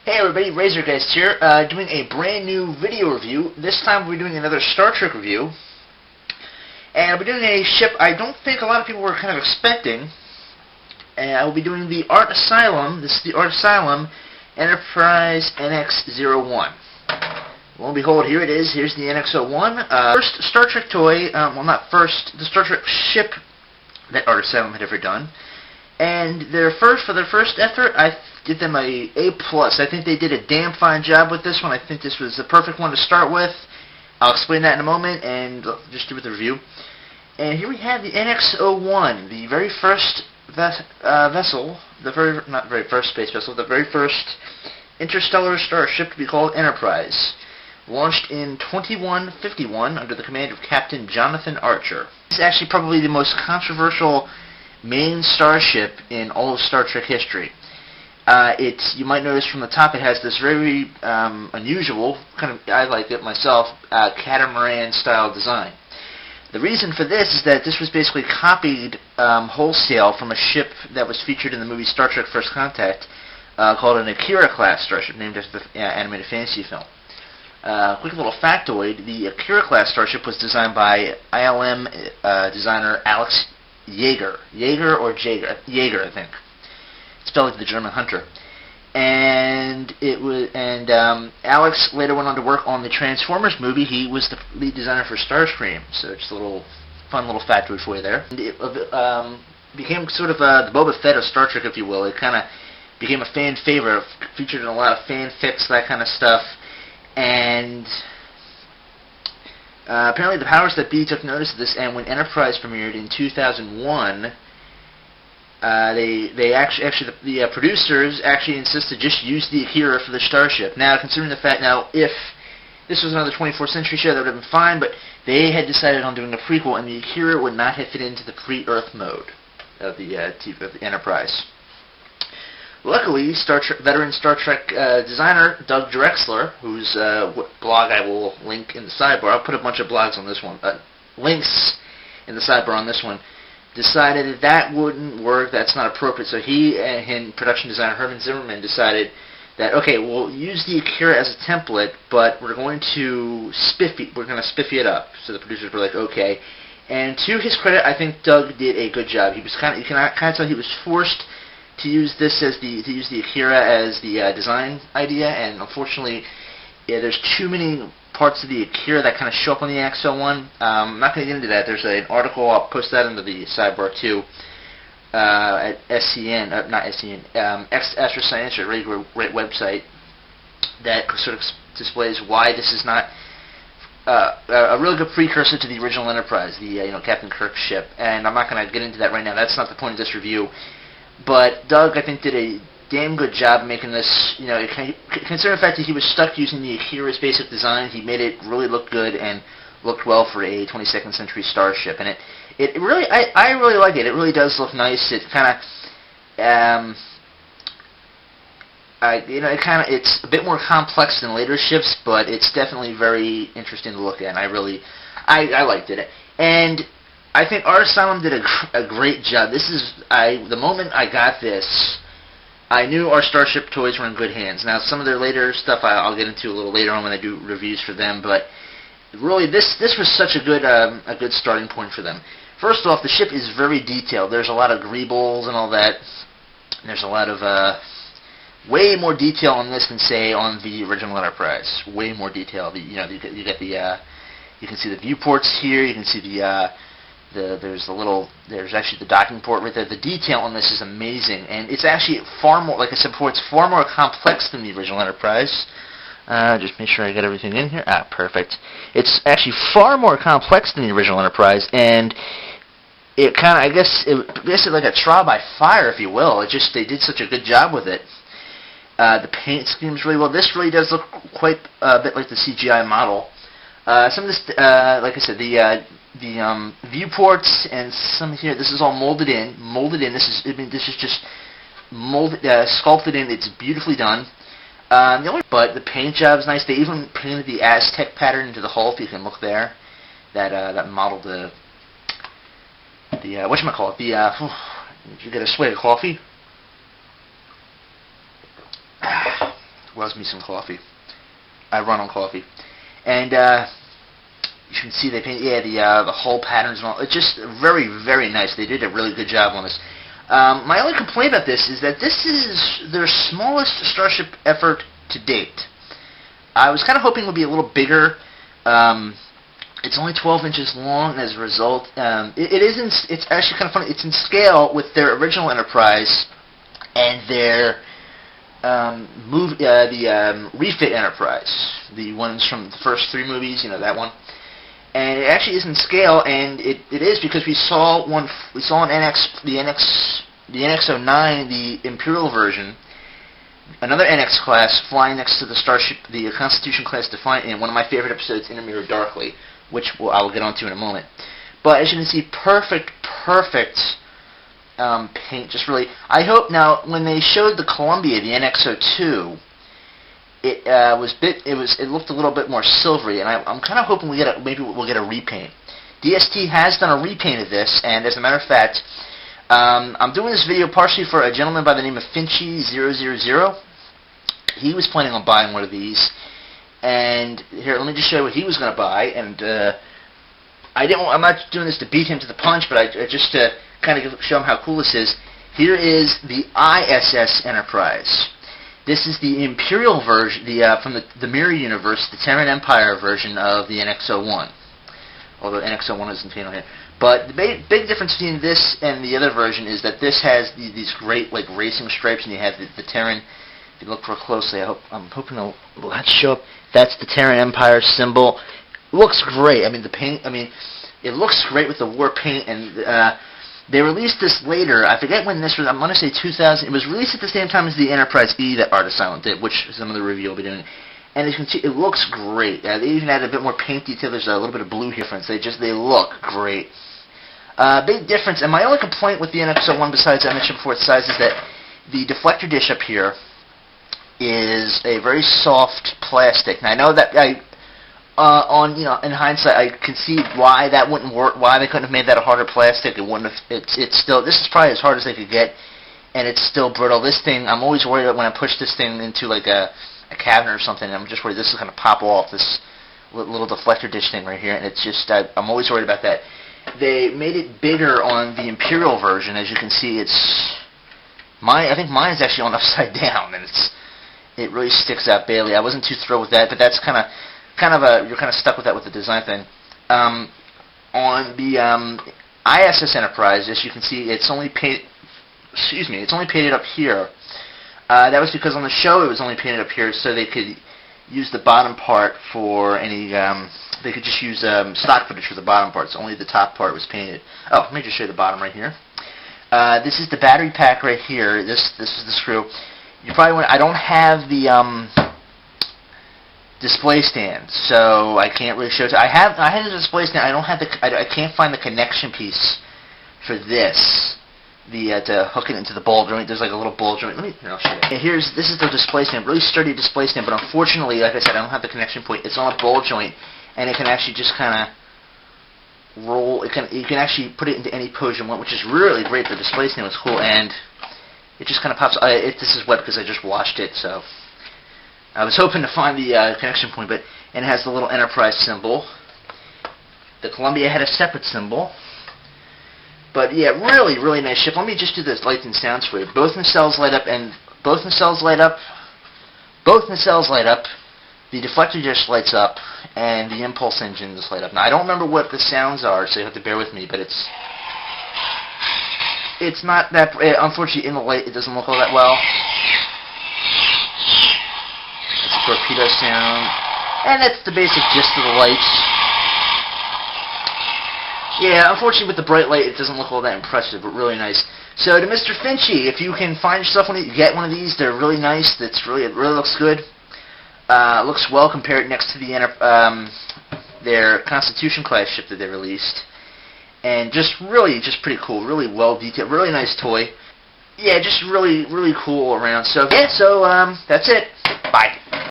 Hey everybody, RazorGeist here, doing a brand new video review. This time we're doing another Star Trek review. And I'll be doing a ship I don't think a lot of people were kind of expecting. And I will be doing the Asylum. This is the Asylum Enterprise NX-01. Lo and behold, here it is. Here's the NX-01. First Star Trek toy, well not first, the Star Trek ship that Asylum had ever done. And for their first effort, I give them a A+. I think they did a damn fine job with this one. I think this was the perfect one to start with. I'll explain that in a moment, and just do with the review. And here we have the NX-01, the very first vessel, not very first space vessel, the very first interstellar starship to be called Enterprise. Launched in 2151 under the command of Captain Jonathan Archer. This is actually probably the most controversial main starship in all of Star Trek history. You might notice from the top it has this very unusual, I like it myself, catamaran-style design. The reason for this is that this was basically copied wholesale from a ship that was featured in the movie Star Trek First Contact called an Akira-class starship, named after the animated fantasy film. Quick little factoid, the Akira-class starship was designed by ILM designer Alex Jaeger, I think. It's spelled like the German hunter. And Alex later went on to work on the Transformers movie. He was the lead designer for Starscream. So just a fun little factoid for you there. And it became sort of the Boba Fett of Star Trek, if you will. It kind of became a fan favorite, featured in a lot of fanfics, that kind of stuff. And apparently the powers that be took notice of this, and when Enterprise premiered in 2001, the producers actually insisted just use the Akira for the starship. Now, considering the fact, if this was another 24th century show, that would have been fine, but they had decided on doing a prequel, and the Akira would not have fit into the pre-Earth mode of the Enterprise. Luckily, veteran Star Trek designer Doug Drexler, whose blog I will link in the sidebar, I'll put a bunch of blogs on this one, links in the sidebar on this one, decided that wouldn't work, that's not appropriate, so he and production designer Herman Zimmerman decided that, okay, we'll use the Akira as a template, but we're going to spiffy it up. So the producers were like, okay. And to his credit, I think Doug did a good job. He was you can kind of tell he was forced to use the Akira as the design idea, and unfortunately, there's too many parts of the Akira that kind of show up on the NX-01. I'm not going to get into that. There's an article, I'll post that into the sidebar too, at SCN, not SCN, Astra Science, a really great website that sort of displays why this is not a really good precursor to the original Enterprise, the Captain Kirk ship. And I'm not going to get into that right now. That's not the point of this review. But Doug, I think, did a damn good job making this, considering the fact that he was stuck using the Akira's basic design, he made it really look good and looked well for a 22nd century starship. And it really, I really like it. It really does look nice. It kind of, it's a bit more complex than later ships, but it's definitely very interesting to look at. And I liked it. And I think Asylum did a great job. The moment I got this, I knew our Starship toys were in good hands. Now, some of their later stuff I'll get into a little later on when I do reviews for them, but really this was such a good starting point for them. First off, the ship is very detailed. There's a lot of greebles and all that. There's a lot of way more detail on this than, say, on the original Enterprise. Way more detail. You can see the viewports here. You can see there's actually the docking port right there. The detail on this is amazing, and it's actually far more, like I said before, it's far more complex than the original Enterprise. Just make sure I get everything in here. Perfect. It's actually far more complex than the original Enterprise, and it kind of, I guess it's like a trial by fire, if you will. They did such a good job with it. The paint schemes really well. This really does look quite a bit like the CGI model. Some of this, like I said, the viewports and some here, this is all molded in. This is just molded, sculpted in. It's beautifully done. But the paint job is nice. They even painted the Aztec pattern into the hull. If you can look there, that modeled the whatchamacallit, did you get a swig of coffee? loves me some coffee. I run on coffee. And you can see they paint, the hull patterns and all. It's just very, very nice. They did a really good job on this. My only complaint about this is that this is their smallest Starship effort to date. I was kind of hoping it would be a little bigger. It's only 12 inches long as a result. It's actually kind of funny. It's in scale with their original Enterprise and their refit Enterprise, the ones from the first 3 movies, that one. And it actually is in scale, and it is because we saw an the NX-09, the Imperial version, another NX class flying next to the Starship, the Constitution class Defiant, in one of my favorite episodes, In a Mirror Darkly, which I will get onto in a moment. But as you can see, perfect paint. Just really, I hope now when they showed the Columbia, the NX-02. It looked a little bit more silvery, and I'm kind of hoping maybe we'll get a repaint. DST has done a repaint of this, and as a matter of fact, I'm doing this video partially for a gentleman by the name of Finchy000. He was planning on buying one of these, and here, let me just show you what he was going to buy. And I'm not doing this to beat him to the punch, but just to kind of show him how cool this is. Here is the I.S.S. Enterprise. This is the Imperial version, from the Mirror Universe, the Terran Empire version of the NX-01. Although NX-01 isn't painted on here. But the big difference between this and the other version is that this has these great racing stripes, and you have the Terran. If you look real closely, I'm hoping it'll show up. That's the Terran Empire symbol. It looks great. I mean, the paint. It looks great with the war paint, and they released this later. I forget when this was. I'm going to say 2000. It was released at the same time as the Enterprise E that Asylum did, which some of the review will be doing. And as you can see, it looks great. They even added a bit more paint detail. There's a little bit of blue difference. They look great. Big difference. And my only complaint with the NX-01, besides I mentioned before its size, is that the deflector dish up here is a very soft plastic. Now I know that in hindsight, I can see why that wouldn't work. Why they couldn't have made that a harder plastic. It wouldn't have. It's still. This is probably as hard as they could get, and it's still brittle. This thing, I'm always worried that when I push this thing into like a cabinet or something, I'm just worried this is going to pop off. This little deflector dish thing right here, and it's just. I'm always worried about that. They made it bigger on the Imperial version, as you can see. I think mine's actually on upside down, and it really sticks out badly. I wasn't too thrilled with that, but that's you're kind of stuck with that with the design thing. On the I.S.S. Enterprise, as you can see, it's only painted up here. That was because on the show it was only painted up here, so they could use the bottom part for any. They could just use stock footage for the bottom parts. Only the top part was painted. Oh, let me just show you the bottom right here. This is the battery pack right here. This is the screw. You probably want. I don't have the display stand, so I can't really show it. I had the display stand. I don't have I can't find the connection piece for this. To hook it into the ball joint. There's like a little ball joint. I'll show you. This is the display stand, really sturdy display stand. But unfortunately, like I said, I don't have the connection point. It's on a ball joint, and it can actually just kind of roll. You can actually put it into any pose you want, which is really great. The display stand was cool, and it just kind of pops. This is wet because I just washed it, so. I was hoping to find the connection point, but it has the little Enterprise symbol. The Columbia had a separate symbol. But yeah, really, really nice ship. Let me just do this lights and sounds for you. Both nacelles light up, and both nacelles light up. Both nacelles light up. The deflector dish lights up, and the impulse engine just light up. Now I don't remember what the sounds are, so you have to bear with me. But it's not that. Unfortunately, in the light, it doesn't look all that well. Torpedo sound, and that's the basic gist of the lights. Yeah, unfortunately with the bright light it doesn't look all that impressive, but really nice. So to Mr. Finchy, if you can find yourself one, get one of these. They're really nice. It really looks good. Looks well compared next to the their Constitution class ship that they released, and just pretty cool. Really well detailed. Really nice toy. Yeah, just really cool all around. So yeah, that's it. Bye.